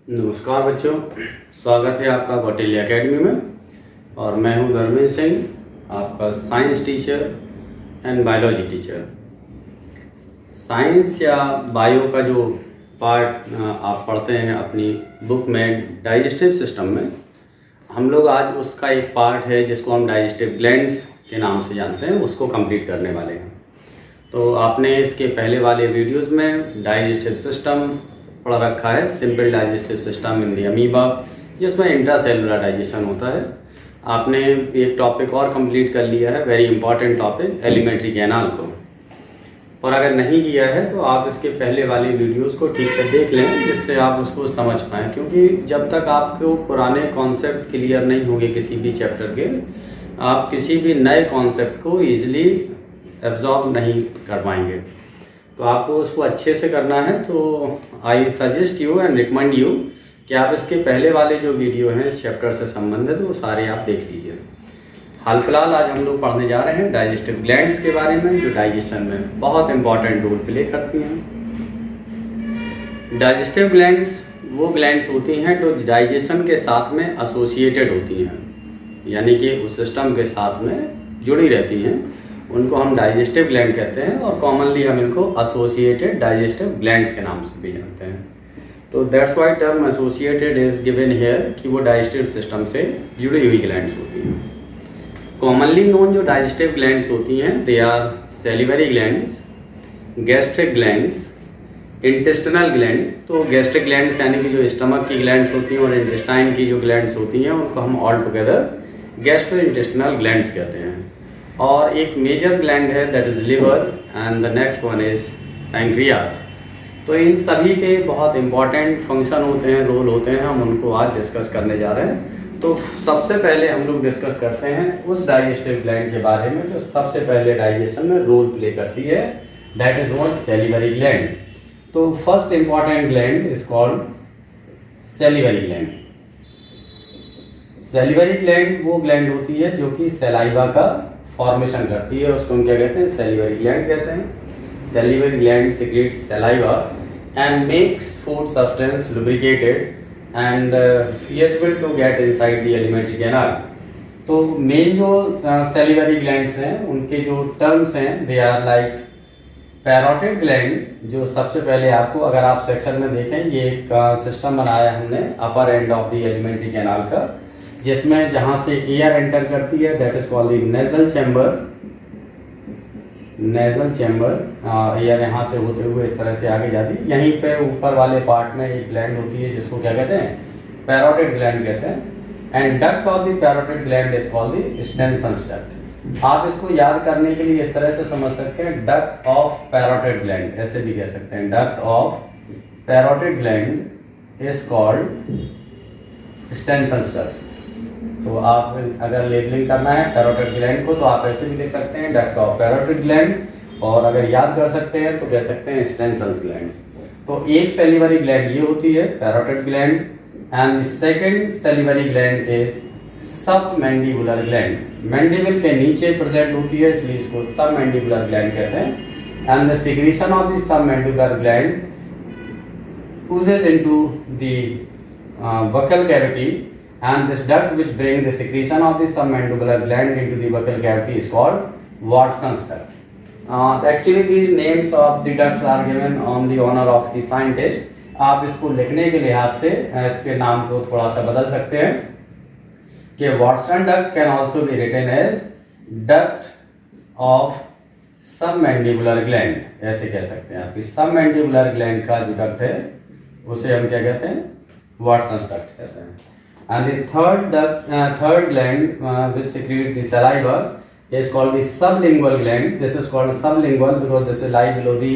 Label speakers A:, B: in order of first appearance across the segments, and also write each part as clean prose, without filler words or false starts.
A: नमस्कार बच्चों, स्वागत है आपका कौटिल्य एकेडमी में। और मैं हूं धर्मेंद्र सिंह, आपका science teacher and biology teacher. Science या बायो का जो पार्ट आप पढ़ते हैं अपनी बुक में डाइजेस्टिव सिस्टम में, हम लोग आज उसका एक पार्ट है जिसको हम डाइजेस्टिव ग्लैंड्स के नाम से जानते हैं, उसको कंप्लीट करने वाले हैं। तो आपने इसके पहले वाले वीडियोस में डाइजेस्टिव सिस्टम पढ़ रखा है, simple digestive system in the amoeba, जिसमें इंट्रासेलुलर डाइजेशन होता है। आपने एक टॉपिक और कंप्लीट कर लिया है, very important topic, alimentary canal को। और अगर नहीं किया है तो आप इसके पहले वाले वीडियोस को ठीक से देख लें, जिससे आप उसको समझ पाएँ, क्योंकि जब तक आपको पुराने कॉन्सेप्ट क्लियर नहीं होंगे किसी भी चैप्टर के, आप किसी भी नए कॉन्सेप्ट को ईजिली एब्जॉर्ब नहीं कर पाएंगे। तो आपको उसको अच्छे से करना है। तो I suggest you and recommend you कि आप इसके पहले वाले जो वीडियो हैं इस चैप्टर से संबंधित, वो सारे आप देख लीजिए। हाल फिलहाल आज हम लोग पढ़ने जा रहे हैं डाइजेस्टिव ग्लैंड्स के बारे में, जो डाइजेशन में बहुत इंपॉर्टेंट रोल प्ले करती हैं। डाइजेस्टिव ग्लैंड्स वो ग्लैंड्स होती हैं जो डाइजेशन के साथ में एसोसिएटेड होती हैं, यानी कि उस सिस्टम के साथ में जुड़ी रहती हैं। उनको हम डाइजेस्टिव ग्लैंड कहते हैं, और कॉमनली हम इनको एसोसिएटेड डाइजेस्टिव ग्लैंड्स के नाम से भी जानते हैं। तो that's why term associated is given here कि वो डाइजेस्टिव सिस्टम से जुड़ी हुई ग्लैंड्स होती हैं। कॉमनली नोन जो डाइजेस्टिव ग्लैंड्स होती हैं, they are salivary glands, gastric glands, intestinal glands. तो गैस्ट्रिक ग्लैंड्स यानी कि जो स्टमक की ग्लैंड्स होती हैं, और इंटेस्टाइन की जो ग्लैंड्स होती हैं, उनको हम ऑल टुगेदर गैस्ट्रोइंटेस्टिनल ग्लैंड्स कहते हैं। और एक मेजर ग्लैंड है that is liver, and the next one is pancreas. तो इन सभी के बहुत इंपॉर्टेंट फंक्शन होते हैं, रोल होते हैं, हम उनको आज डिस्कस करने जा रहे हैं। तो सबसे पहले हम लोग डिस्कस करते हैं उस डाइजेस्टिव ग्लैंड के बारे में जो सबसे पहले डाइजेशन में रोल प्ले करती है, that is what salivary gland. तो first important gland is called salivary gland. Salivary gland वो ग्लैंड होती है जो कि सलाइवा का फॉर्मेशन करती है, उसको हम क्या कहते हैं, सैलिवरी ग्लैंड कहते हैं। Salivary gland secrets saliva and makes food substance lubricated and feasible to get inside the alimentary canal. तो मेन जो सैलिवरी ग्लैंड्स हैं, उनके जो टर्म्स हैं, they are like parotid gland, जो सबसे पहले आपको, अगर आप सेक्शन में देखें, ये एक सिस्टम बनाया हमने upper end of the alimentary canal का, जिसमें जहां से एयर एंटर करती है, that is called nasal chamber. Nasal chamber, air यहां से होते हुए इस तरह से आगे जाती है। यहीं पे ऊपर वाले पार्ट में एक ग्लैंड होती है जिसको क्या कहते हैं, पैरोटिड ग्लैंड कहते हैं। And duct of the parotid gland is called the Stensen's duct. आप इसको याद करने के लिए इस तरह से समझ सकते हैं, डक्ट ऑफ पैरोटिड ग्लैंड, ऐसे भी कह सकते हैं, duct of parotid gland is called Stensen's duct. तो आप अगर लेबलिंग करना है पैरोटिड ग्लैंड को, तो आप ऐसे भी लिख सकते हैं, डक्ट ऑफ पैरोटिड ग्लैंड, और अगर याद कर सकते हैं तो कह सकते हैं स्टेनसन्स ग्लैंड्स। तो एक सैलिवरी ग्लैंड ये होती है, parotid gland, and second salivary gland is submandibular gland. Mandible के नीचे प्रेजेंट होती है, इसलिए इसको सबमैंडिबुलर ग्लैंड कहते हैं। And the secretion of the submandibular gland oozes into the buccal cavity, and this duct which bring the secretion of the submandibular gland into the buccal cavity is called Watson's duct. Actually these names of the ducts are given on the honor of the scientist. आप इसको लिखने के लिहाज से इसके नाम को थोड़ा सा बदल सकते हैं कि Watson duct can also be written as duct of submandibular gland, ऐसे कह सकते हैं। आपकी सबमैंडिबुलर ग्लैंड का जो डक्ट है उसे हम क्या कहते हैं, वाटसन्स डक्ट कहते हैं। And the third gland which secretes the saliva is called the sublingual gland. This is called sublingual because this is lie below the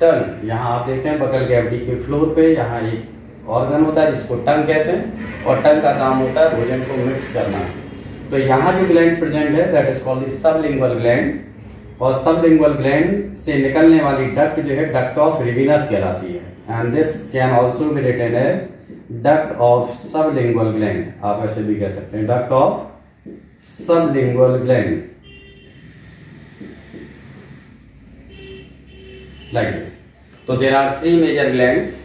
A: tongue. यहाँ आप देखें बकल कैविटी के फ्लोर पे यहाँ एक ऑर्गन होता है जिसको टंग कहते हैं, और टंग का काम होता है भोजन को मिक्स करना। तो यहाँ जो ग्लैंड प्रेजेंट है, that is called the sublingual gland. और सबलिंगुअल ग्लैंड से निकलने वाली डक्ट जो है, डक्ट ऑफ रिविनस कहलाती है। And this can also be written as duct of sublingual gland, आप ऐसे भी कह सकते हैं, duct of sublingual gland, like this. तो there are 3 major glands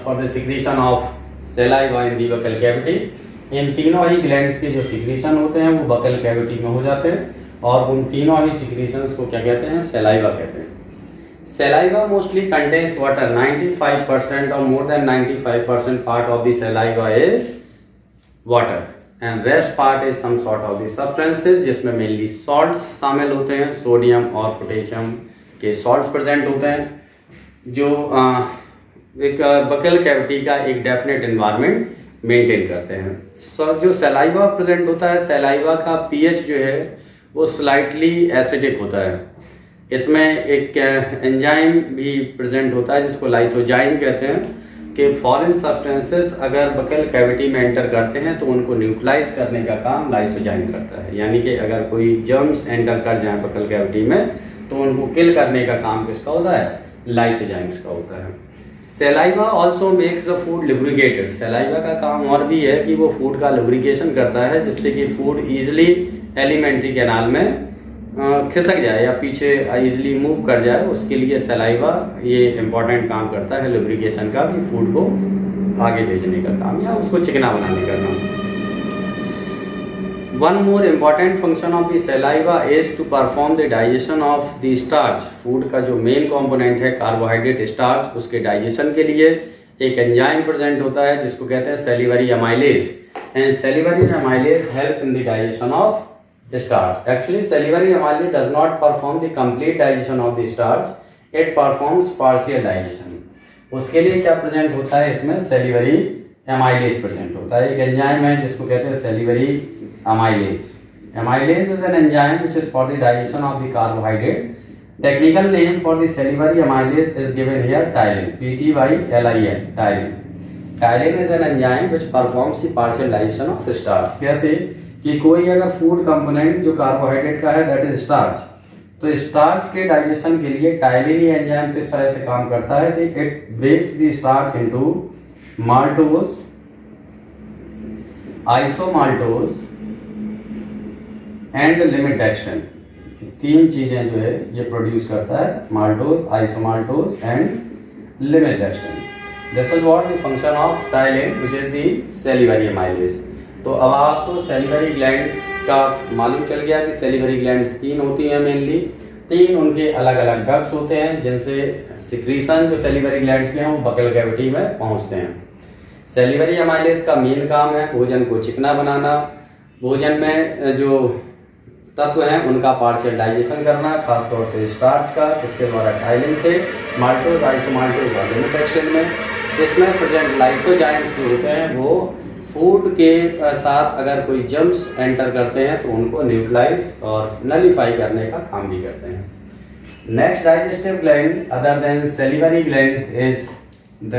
A: for the secretion of saliva in the buccal cavity। इन तीनों ही ग्लैंड्स के जो सिक्रीशन होते हैं वो बकल कैविटी में हो जाते हैं और उन तीनों ही सिक्रीशंस को क्या कहते हैं? सलाइवा कहते हैं। Saliva mostly contains water. 95% और more than 95% part of the saliva is water and rest part is some sort of the substances, जिसमें मेनली सॉल्ट्स शामिल होते हैं। सोडियम और पोटेशियम के सॉल्ट्स प्रेजेंट होते हैं जो एक बकल कैविटी का एक डेफिनेट एनवायरनमेंट मेंटेन करते हैं। जो सलाइवा प्रेजेंट होता है, सलाइवा का पीएच जो है वो स्लाइटली एसिडिक होता है। इसमें एक एंजाइम भी प्रेजेंट होता है जिसको लाइसोजाइम कहते हैं कि फॉरेन सब्सटेंसेस अगर बकल कैविटी में एंटर करते हैं तो उनको न्यूट्रलाइज करने का काम लाइसोजाइम करता है। यानी कि अगर कोई जर्म्स एंटर कर जाए बकल कैविटी में तो उनको किल करने का काम किसका होता है? लाइसोजाइम्स का होता है। Saliva also makes the food lubricated. Saliva का काम और भी है कि वो फूड का लुब्रिकेशन करता है जिससे कि फूड इजिली एलिमेंट्री कैनाल में खिसक जाए या पीछे इजिली मूव कर जाए। उसके लिए सलाइवा ये इम्पोर्टेंट काम करता है लुब्रिकेशन का, कि फूड को आगे भेजने का काम या उसको चिकना बनाने का काम। One more important function of the saliva is to perform the digestion of the starch। Food का जो मेन कंपोनेंट है कार्बोहाइड्रेट स्टार्च, उसके डाइजेशन के लिए एक एंजाइम प्रेजेंट होता है जिसको कहते हैं salivary amylase. And salivary amylase help in the digestion of starch। Actually salivary amylase does not perform the complete digestion of the starch, it performs partial digestion। उसके लिए क्या प्रेजेंट होता है? इसमें सेलिवरी एमाइलेज प्रेजेंट होता है। एक enzyme है जिसको कहते हैं salivary amylase। Amylase is an enzyme which is for the digestion of the carbohydrate। Technical name for the salivary amylase is given here ptyalin, P-T-Y-L-I-N, ptyalin। Ptyalin is an enzyme which performs the partial digestion of starch। कैसे कि कोई अगर food component जो carbohydrate का है that is starch, तो starch के digestion के लिए टाइलिन ही एंजाइम किस तरह से काम करता है कि it breaks the starch into maltose, isomaltose and limit dextrin. तीन चीजें जो है ये प्रोड्यूस करता है, maltose, isomaltose and limit dextrin. This is what the function of ptyalin which is the salivary amylase. तो अब आपको सेलिवरी ग्लैंड्स का मालूम चल गया कि सेलिवरी ग्लैंड्स तीन होती हैं मेनली। तीन उनके अलग अलग डक्ट्स होते हैं जिनसे सिक्रीशन जो सेलिवरी ग्लैंड्स के हैं वो बकल कैविटी में पहुंचते हैं। सेलिवरी अमाइलेज का मेन काम है भोजन को चिकना बनाना, भोजन में जो तत्व हैं उनका पार्शियल डाइजेशन करना, खासतौर से स्टार्च का, इसके द्वारा टाइलिन से माल्टोज, आइसोमाल्टोज और लिमिडेक्स्ट्रिन में। इसमें प्रेजेंट लाइसोजाइम्स जो होते हैं वो फूड के साथ अगर कोई जर्म्स एंटर करते हैं तो उनको न्यूट्रलाइज और नलीफाई करने का काम भी करते हैं। Next digestive gland other than salivary gland is the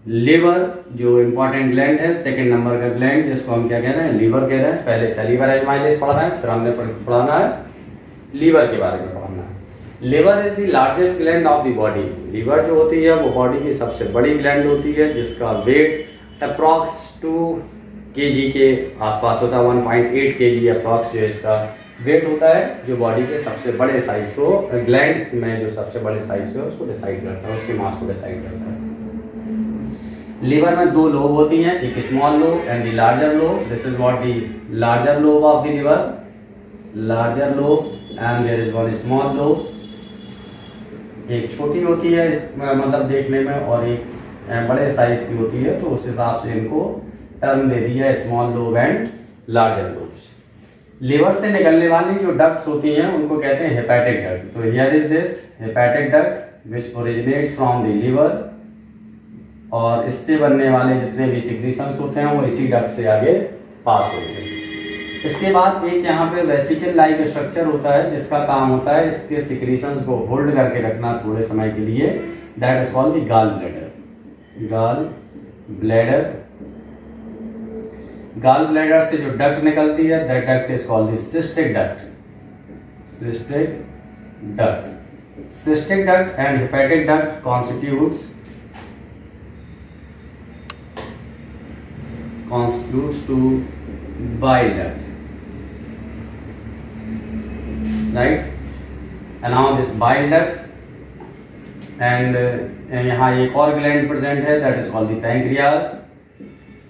A: liver, जो इम्पोर्टेंट ग्लैंड है, सेकंड नंबर का ग्लैंड जिसको हम क्या कह रहे हैं? लीवर कह रहे हैं। पहले सेलिवरी अमाइलेज पढ़ा है, फिर हमने पढ़ाना है लीवर के बारे में पढ़ना है। Liver is the largest gland of the body. Liver जो होती है वो बॉडी की सबसे बड़ी ग्लैंड होती है जिसका वेट अप्रॉक्स 2 kg के आसपास होता है। 1.8 kg अप्रॉक्स जो है इसका वेट होता है, जो बॉडी के सबसे बड़े साइज को, ग्लैंड्स में जो सबसे बड़े साइज है उसको डिसाइड करता है, उसके मास को डिसाइड करता है। लीवर में दो लोब होती हैं, एक small lobe and the larger lobe. This is what the larger lobe of the liver, larger lobe and there is one small lobe. एक छोटी होती है मतलब देखने में और एक बड़े साइज की होती है, तो उस हिसाब से इनको टर्म दे दी है small lobe and larger lobes. Liver से निकलने वाली जो डक्ट्स होती हैं उनको कहते हैं हेपेटिक डक्ट। तो here is this hepatic duct which originates from the liver, और इससे बनने वाले जितने भी सिक्रीशंस होते हैं वो इसी डक्ट से आगे पास होते हैं। इसके बाद एक यहाँ पे वेसिकल लाइक स्ट्रक्चर होता है जिसका काम होता है इसके सिक्रीशंस को होल्ड करके रखना थोड़े समय के लिए, that is called the gall bladder. Gall bladder, gall bladder से जो डक्ट निकलती है that duct is called the cystic duct, cystic duct. Cystic duct and hepatic duct constitutes to bile duct, right? And now this bile duct and यहाँ एक और gland present है, that is called the pancreas.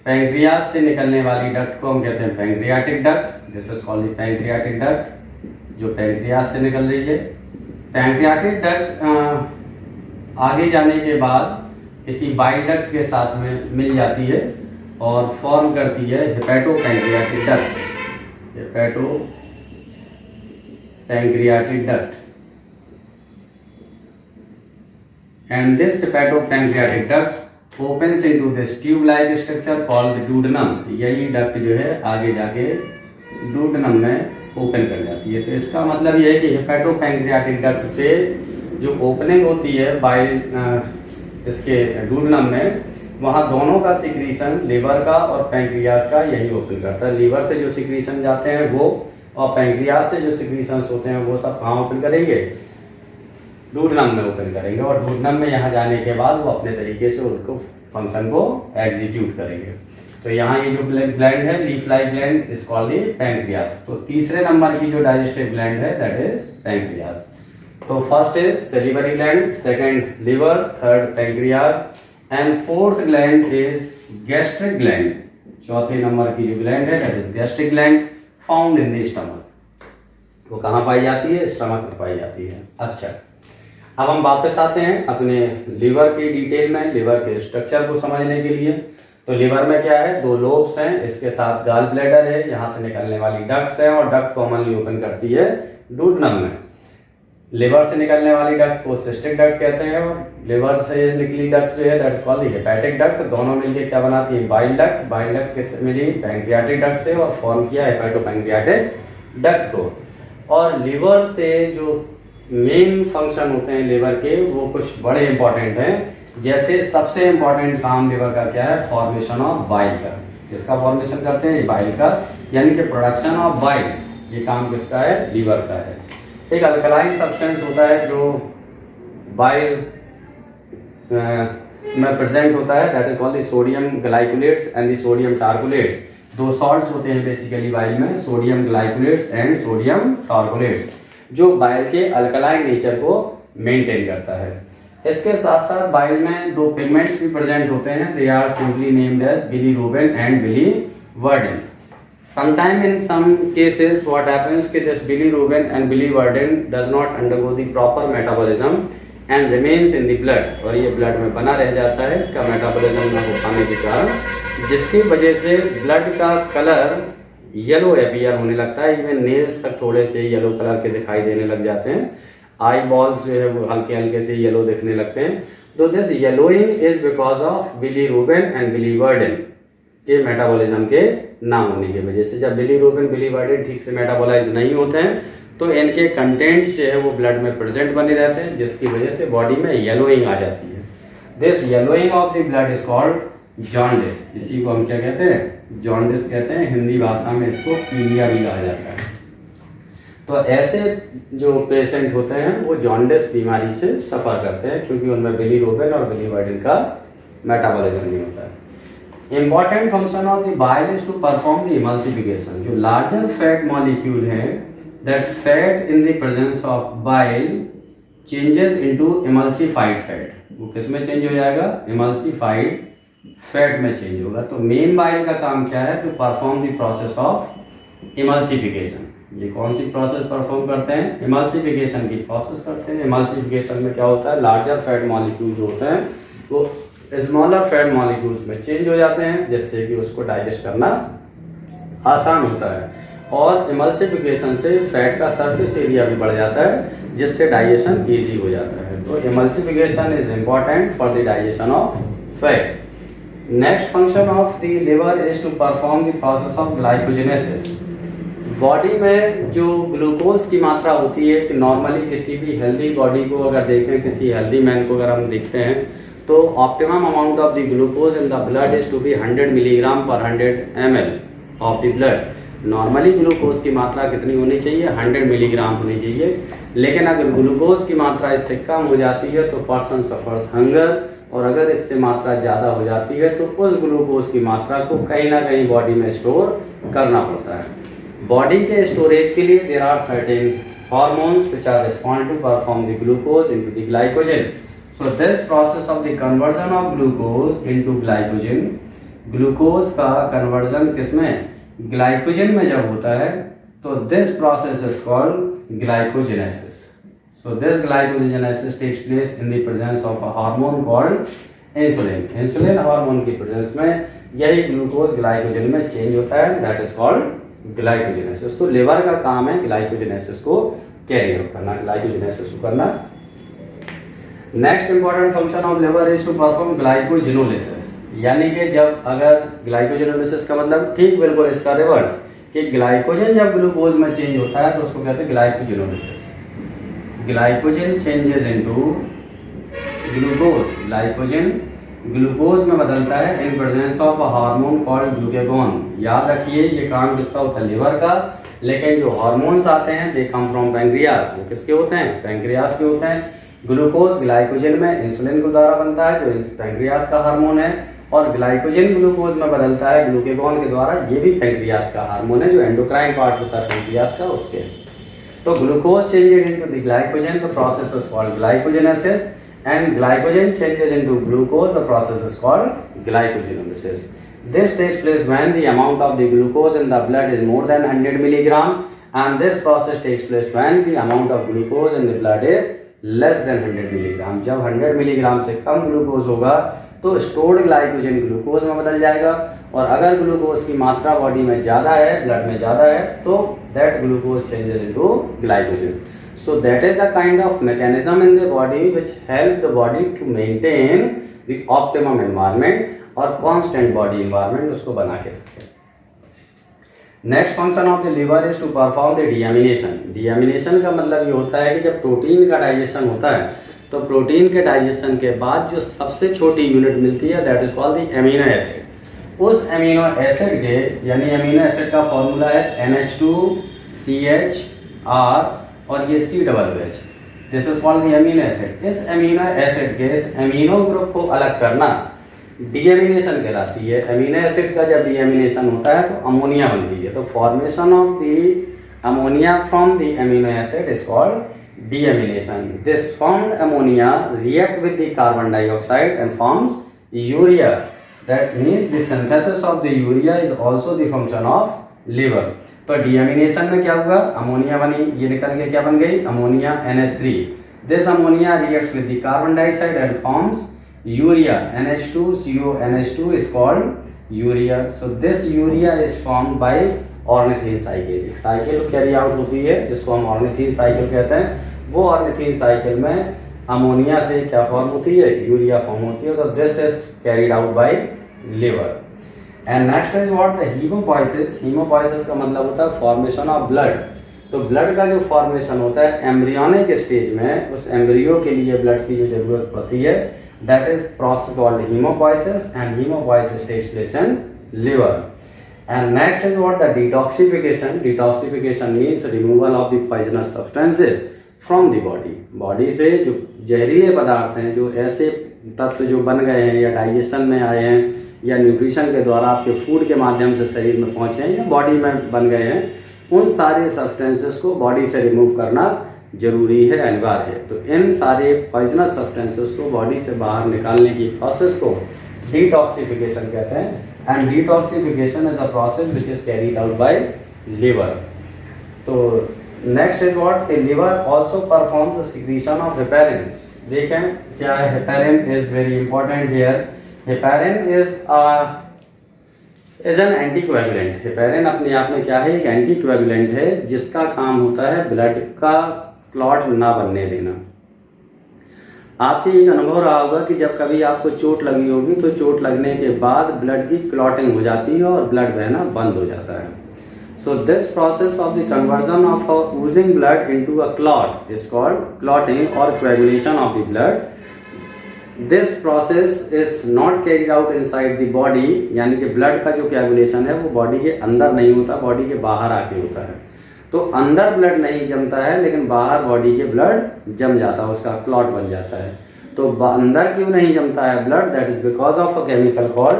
A: Pancreas से निकलने वाली duct को हम कहते हैं pancreatic duct, this is called the pancreatic duct, जो पैंक्रियास से निकल रही है। पैंक्रियाटिक डक्ट आगे जाने के बाद इसी बाइल डक्ट के साथ में मिल जाती है और फॉर्म करती है hepato pancreatic duct, hepato pancreatic duct. And this hepatopancreatic duct opens into this tube-like structure called the duodenum। यही डक्ट जो है आगे जाके डुओडेनम में ओपन कर जाती है। तो इसका मतलब ये है कि हेपेटोपैंक्रियाटिक डक्ट से जो ओपनिंग होती है बाइल इसके डुओडेनम में, वहाँ दोनों का सिक्रीशन लिवर का और पैंक्रियास का यही ओपन करता है। लिवर से जो सिक्रीशन जाते हैं वो, और पैंक्रियास से जो सिक्रीशंस होते हैं वो सब कहाँ ओपन करेंगे, डुओडेनम में ओपन करेंगे। और डुओडेनम में यहाँ जाने के बाद वो अपने तरीके से उनको फंक्शन को एग्जीक्यूट करेंगे। तो यहाँ ये जो ग्लैंड है leaf like gland is called the pancreas. तो तीसरे नंबर की जो डाइजेस्टिव ग्लैंड है दैट इज पैंक्रियास। तो first is salivary gland, second liver, third pancreas and fourth gland is gastric gland. चौथे नंबर की जो ग्लैंड है that is gastric gland, found in the stomach. वो कहाँ पाई जाती है, स्टमक में पाई जाती है। अच्छा, अब हम वापस आते हैं अपने लिवर की डिटेल में, लिवर के स्ट्रक्चर को समझने के लिए। तो लिवर में क्या है, दो लोब्स हैं, इसके साथ गॉल ब्लैडर है, यहाँ से निकलने वाली डक्ट्स हैं और डक्ट कॉमनली ओपन करती है डुओडेनम में। लिवर से निकलने वाली डक्ट को सिस्टिक डक्ट कहते हैं और लिवर से निकली डक्ट जो है that is called the hepatic duct. दोनों मिलके क्या बनाती है, बाइल डक्ट। बाइल डक्ट किससे मिली, पैंक्रियाटिक डक्ट से, और फॉर्म किया हेपेटोपैंक्रियाटिक डक्ट को। और लिवर से जो मेन फंक्शन होते हैं लिवर के वो कुछ बड़े इंपॉर्टेंट हैं। जैसे सबसे इंपॉर्टेंट काम लिवर का क्या है, फॉर्मेशन ऑफ बाइल का। किसका फॉर्मेशन करते हैं, बाइल का, यानी कि प्रोडक्शन ऑफ बाइल। ये काम किसका है, लिवर का है। एक अल्कलाइन सब्सटेंस होता है जो बाइल में प्रेजेंट होता है, that is called the sodium glycolates and the sodium taurocholates. दो सॉल्ट्स होते हैं बेसिकली बाइल में, sodium glycolates and sodium taurocholates, जो बाइल के अल्कलाइन नेचर को मेंटेन करता है। इसके साथ साथ बाइल में दो पिगमेंट्स भी प्रेजेंट होते हैं, they are simply named as bilirubin and biliverdin. Sometime in some cases what happens कि this bilirubin and biliverdin does not undergo the proper metabolism and remains in the blood, और ये blood में बना रह जाता है इसका मेटाबॉलिज्म न हो पाने के कारण, जिसकी वजह से ब्लड का कलर येलो अपीयर होने लगता है। इवन नेल्स तक थोड़े से येलो कलर के दिखाई देने लग जाते हैं, आई बॉल्स जो है वो हल्के हल्के से येलो दिखने लगते हैं। तो this yellowing is because of bilirubin and biliverdin के मेटाबॉलिज्म के ना होने की वजह से। जब बिलीरुबिन बिलीवर्डिन ठीक से मेटाबोलाइज नहीं होते हैं तो इनके कंटेंट जो है वो ब्लड में प्रेजेंट बने रहते हैं, जिसकी वजह से बॉडी में येलोइंग आ जाती है। This yellowing of the blood is called jaundice. इसी को हम क्या कहते हैं, जॉन्डिस कहते हैं। हिंदी भाषा में इसको पीलिया भी कहा जाता है। तो ऐसे जो पेशेंट होते हैं वो जॉन्डिस बीमारी से सफर करते हैं, क्योंकि उनमें बिलीरुबिन और बिलीवर्डिन का मेटाबॉलिज्म नहीं होता है। Important function of the bile is to perform the emulsification। जो larger fat molecule है, that fat in the presence of bile changes into emulsified fat। वो किस में चेंज हो जाएगा, emulsified fat में चेंज होगा। तो मेन बाइल का काम क्या है, to perform the process of emulsification। ये कौन सी प्रोसेस परफॉर्म करते हैं, emulsification की प्रोसेस करते हैं। emulsification में क्या होता है, larger fat molecule जो होते हैं वो स्मॉलर फैट मॉलिक्यूल्स में चेंज हो जाते हैं, जिससे कि उसको डाइजेस्ट करना आसान होता है। और इमल्सिफिकेशन से फैट का सरफेस एरिया भी बढ़ जाता है, जिससे डाइजेशन इजी हो जाता है। तो emulsification is important for the digestion of fat. Next function of the liver is to perform the process of glycogenesis. Body में जो ग्लूकोज की मात्रा होती है, कि नॉर्मली किसी भी हेल्दी बॉडी को अगर देखें, किसी हेल्दी मैन को अगर हम देखते हैं, तो optimum amount of the glucose in the blood is to be 100 milligram per 100 ml of the blood. Normally glucose की मात्रा कितनी होनी चाहिए, 100 मिलीग्राम होनी चाहिए। लेकिन अगर ग्लूकोज की मात्रा इससे कम हो जाती है तो पर्सन सफर्स हंगर, और अगर इससे मात्रा ज़्यादा हो जाती है तो उस ग्लूकोज की मात्रा को कहीं ना कहीं बॉडी में स्टोर करना पड़ता है। बॉडी के स्टोरेज के लिए there are certain hormones which are respond to perform the glucose into the glycogen. So this process of the conversion of glucose into glycogen, glucose का कन्वर्जन किसमें, ग्लाइकोजन में जब होता है तो this process is called glycogenesis. So this glycogenesis takes place in the presence of a hormone called insulin. Insulin hormone की presence में यही ग्लूकोज ग्लाइकोजन में चेंज होता है, दैट इज कॉल्ड ग्लाइकोजेनेसिस. तो लिवर का काम है ग्लाइकोजेनेसिस को कैरी आउट करना, ग्लाइकोजेनेसिस को करना. Next important function of liver is to perform glycogenolysis. यानी कि जब अगर ग्लाइकोजिनोलिसिस का मतलब ठीक बिल्कुल इसका रिवर्स, कि ग्लाइकोजन जब ग्लूकोज में चेंज होता है तो उसको कहते हैं glycogenolysis. Glycogen changes into glucose, glycogen glucose में बदलता है in presence of a hormone called glucagon. याद रखिए ये काम किसका होता है, लिवर का. लेकिन जो हार्मोन्स आते हैं दे कम फ्रॉम पैंक्रियास. वो किसके होते हैं, पैंक्रियास के होते हैं. ग्लूकोज ग्लाइकोजन में इंसुलिन के द्वारा बनता है जो पैंक्रियास का हार्मोन है, और ग्लाइकोजन ग्लूकोज में बदलता है ग्लूकेगॉन के द्वारा, ये भी पैंक्रियास का हार्मोन है जो एंडोक्राइन पार्ट होता है पैंक्रियास का उसके. तो glucose changes into the glycogen, the process is called glycogenesis, and glycogen changes into glucose, the process is called glycogenolysis. This takes place when the amount of the glucose in the blood is more than 100 milligram, and this process takes place when the amount of glucose in the blood is less than 100 milligram. जब 100 milligram से कम glucose होगा तो stored glycogen glucose में बदल जाएगा, और अगर glucose की मात्रा बॉडी में ज़्यादा है, ब्लड में ज़्यादा है, तो that glucose changes into glycogen. So that is a kind of mechanism in the body which help the body to maintain the optimum environment और constant body environment उसको बना के रखे. Next function of the liver is to perform the deamination. Deamination का मतलब ये होता है कि जब प्रोटीन का डाइजेशन होता है तो प्रोटीन के डाइजेशन के बाद जो सबसे छोटी यूनिट मिलती है that is called the amino acid. उस एमिनो एसिड के यानी एमिनो एसिड का फॉर्मूला है NH2CHR और ये COOH. This is called the amino acid. इस एमिनो एसिड के इस एमिनो ग्रुप को अलग करना डीएमिनेशन कहलाती है. एमिनो एसिड का जब डीएमिनेशन होता है तो अमोनिया बनती है. तो formation of the ammonia from the amino acid is called deamination. This formed ammonia react with the carbon dioxide and forms urea. That means the synthesis of the urea is also the function of liver. तो deamination में क्या हुआ, ammonia बनी, ये निकल के क्या बन गई, ammonia NH3. This ammonia reacts with the carbon dioxide and forms urea. NH2CONH2 is called urea. So this urea is formed by ornithine cycle. एक साइकिल कैरी आउट होती है जिसको हम ऑर्निथीन साइकिल कहते हैं. वो ऑर्निथीन साइकिल में ammonia से क्या फॉर्म होती है, यूरिया फॉर्म होती है. तो this is carried out by liver. And next is what, the haemopoiesis. Haemopoiesis का मतलब होता है फॉर्मेशन ऑफ ब्लड. तो ब्लड का जो फॉर्मेशन होता है एम्ब्रियोनिक स्टेज में, उस एम्ब्रियो के लिए ब्लड की जो जरूरत पड़ती है that is process called haemopoiesis, and haemopoiesis takes place in liver. And next is what, the detoxification. Detoxification means removal of the poisonous substances from the body. Body से जो जहरीले पदार्थ हैं, जो ऐसे तत्व जो बन गए हैं या डाइजेशन में आए हैं या न्यूट्रिशन के द्वारा आपके फूड के माध्यम से शरीर में पहुंचे हैं या बॉडी में बन गए हैं, उन सारे सब्सटेंसेस को बॉडी से रिमूव करना जरूरी है, अनिवार्य है. तो इन सारे पॉइजनस सब्सटेंसेस को बॉडी से बाहर निकालने की प्रोसेस को डिटॉक्सिफिकेशन कहते हैं. And detoxification is a process which is carried out by liver. तो next is what, the liver also performs the secretion of heparin. देखें क्या है, heparin is very important here. Heparin is an anticoagulant. Heparin अपने आप में क्या है, एक एंटीकोएगुलेंट है जिसका काम होता है ब्लड का क्लॉट ना बनने देना. आपके एक अनुभव रहा होगा कि जब कभी आपको चोट लगी होगी तो चोट लगने के बाद ब्लड की क्लॉटिंग हो जाती है और ब्लड बहना बंद हो जाता है. So this process of the conversion of oozing blood into a clot is called clotting or coagulation of the blood. This process is not carried out inside the body, यानी कि ब्लड का जो coagulation है वो body के अंदर नहीं होता, बॉडी के बाहर आके होता है. तो अंदर ब्लड नहीं जमता है लेकिन बाहर बॉडी के ब्लड जम जाता है, उसका क्लॉट बन जाता है. तो अंदर क्यों नहीं जमता है blood, that is because of a chemical called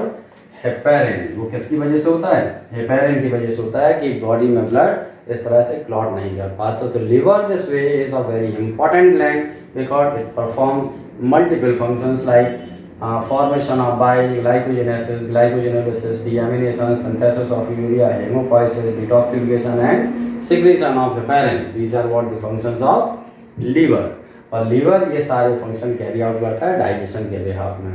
A: heparin. वो किसकी वजह से होता है, हेपेरिन की वजह से होता है कि बॉडी में ब्लड इस तरह से क्लॉट नहीं कर पाता. तो liver this way is a very important gland because it performs multiple functions like formation of bile, glycogenesis, glycogenolysis, deamination, synthesis of urea, hemopoiesis, detoxification and secretion of heparin. These are what the functions of liver. और liver ये सारे function carry out करता है digestion के behalf में.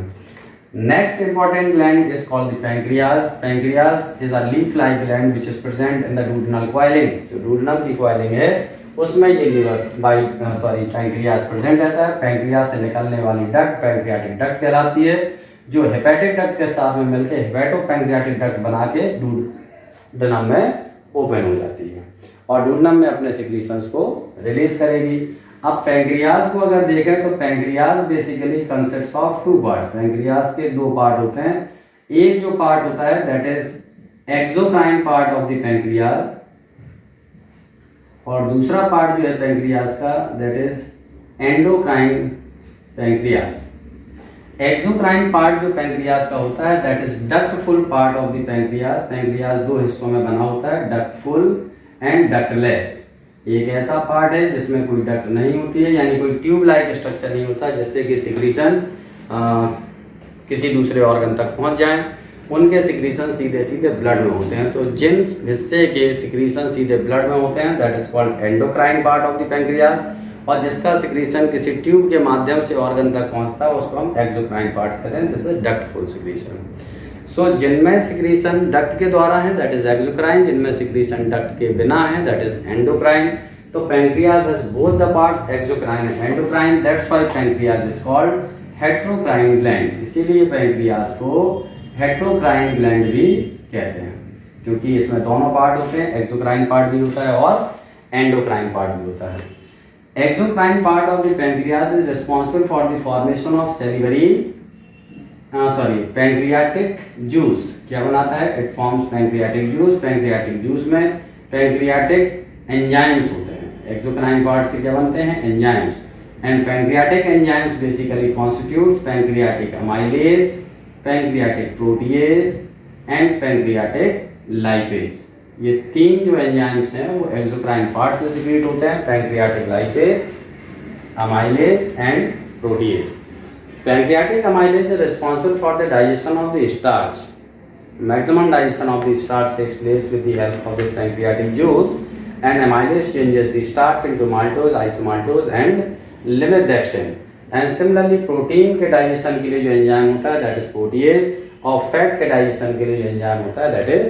A: Next important gland is called the pancreas. Pancreas is a leaf like gland which is present in the duodenal coiling. जो duodenal की coiling है उसमें ये लीवर पैंक्रियास प्रेजेंट रहता है. पैंक्रियास से निकलने वाली डक्ट पैंक्रियाटिक डक्ट कहलाती है, जो हेपेटिक डक्ट के साथ में मिलकर हेपेटो पैंक्रियाटिक डक्ट बना के डूडेनम में ओपन हो जाती है और डूडेनम में अपने सिक्रीशंस को रिलीज करेगी. अब पैंक्रियास को अगर देखें तो pancreas basically consists of two part. Pancreas के दो पार्ट होते हैं. एक जो पार्ट होता है that is exocrine part of the pancreas और दूसरा पार्ट जो है पैंक्रियास का that is endocrine pancreas. Exocrine part जो पैंक्रियास का होता है that is ductful part of the pancreas. Pancreas दो हिस्सों में बना होता है, डक्टफुल एंड डक्टलेस. एक ऐसा पार्ट है जिसमें कोई डक्ट नहीं होती है, यानी कोई ट्यूब लाइक स्ट्रक्चर नहीं होता जिससे कि सिक्रीशन किसी दूसरे ऑर्गन तक पहुंच जाए. उनके सिक्रीशन सीधे सीधे ब्लड में होते हैं. तो जिन हिस्से के सिक्रीशन सीधे ब्लड में होते हैं that is called endocrine part of the pancreas और जिसका सिक्रीशन किसी ट्यूब के माध्यम से ऑर्गन तक पहुंचता है उसको हम एक्सोक्राइन पार्ट कहते हैं. This is ductful secretion. So जिनमें सिक्रीशन डक्ट के द्वारा है दैट इज एक्सोक्राइन, जिनमें सिक्रीशन डक्ट के बिना है दैट इज एंडोक्राइन. तो pancreas has both the parts exocrine and endocrine. That's why pancreas is called heterocrine gland. इसीलिए पैंक्रियास को हेटेरोक्राइन ग्लैंड भी कहते हैं क्योंकि इसमें दोनों पार्ट होते हैं. एक्सोक्राइन पार्ट भी होता है और एंडोक्राइन पार्ट भी होता है. Exocrine part of the pancreas is responsible for the formation of pancreatic juice. क्या बनाता है? It forms pancreatic juice. Pancreatic juice में पैंक्रियाटिक एंजाइम्स होते हैं. एक्सोक्राइन पार्ट से क्या बनते हैं? Enzymes. And pancreatic enzymes basically constitutes pancreatic amylase, pancreatic protease and pancreatic lipase. ये तीन जो एंजाइम्स हैं वो एक्सोक्राइन पार्ट से सिक्रीट होते हैं. Pancreatic lipase, amylase and protease. Pancreatic amylase is responsible for the digestion of the starch. Maximum digestion of the starch takes place with the help of this pancreatic juice, and amylase changes the starch into maltose, isomaltose, and levothyroxine. And similarly, protein के digestion के लिए जो enzyme होता है that is protease, और fat के digestion के लिए जो एंजाइम होता है that is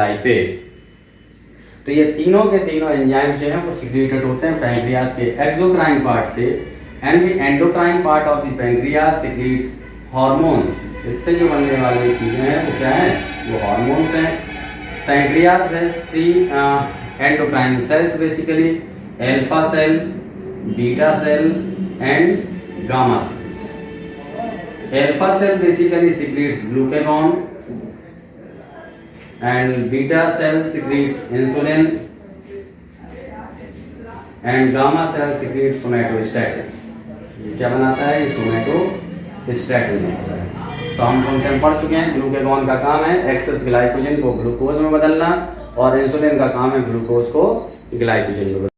A: lipase. तो ये तीनों के तीनों एंजाइम्स जो हैं वो सिक्रेटेड होते हैं पैंक्रियास के एक्सोक्राइन पार्ट से. And the endocrine part of the pancreas secretes hormones. इससे जो बनने वाली चीजें हैं वो क्या है? वो हार्मोन्स हैं. Pancreas has 3 endocrine cells basically, alpha cell, beta cell and gamma cells. Alpha cell basically secretes glucagon and beta cell secretes insulin and gamma cell secretes somatostatin. क्या बनाता है? ये सोमैटोस्टैटिन बनाता है. तो हम फंक्शन पढ़ चुके हैं. ग्लूकागॉन का काम है एक्सेस ग्लाइकोजन को ग्लूकोज में बदलना और इंसुलिन का काम है ग्लूकोज को ग्लाइकोजन में बदलना.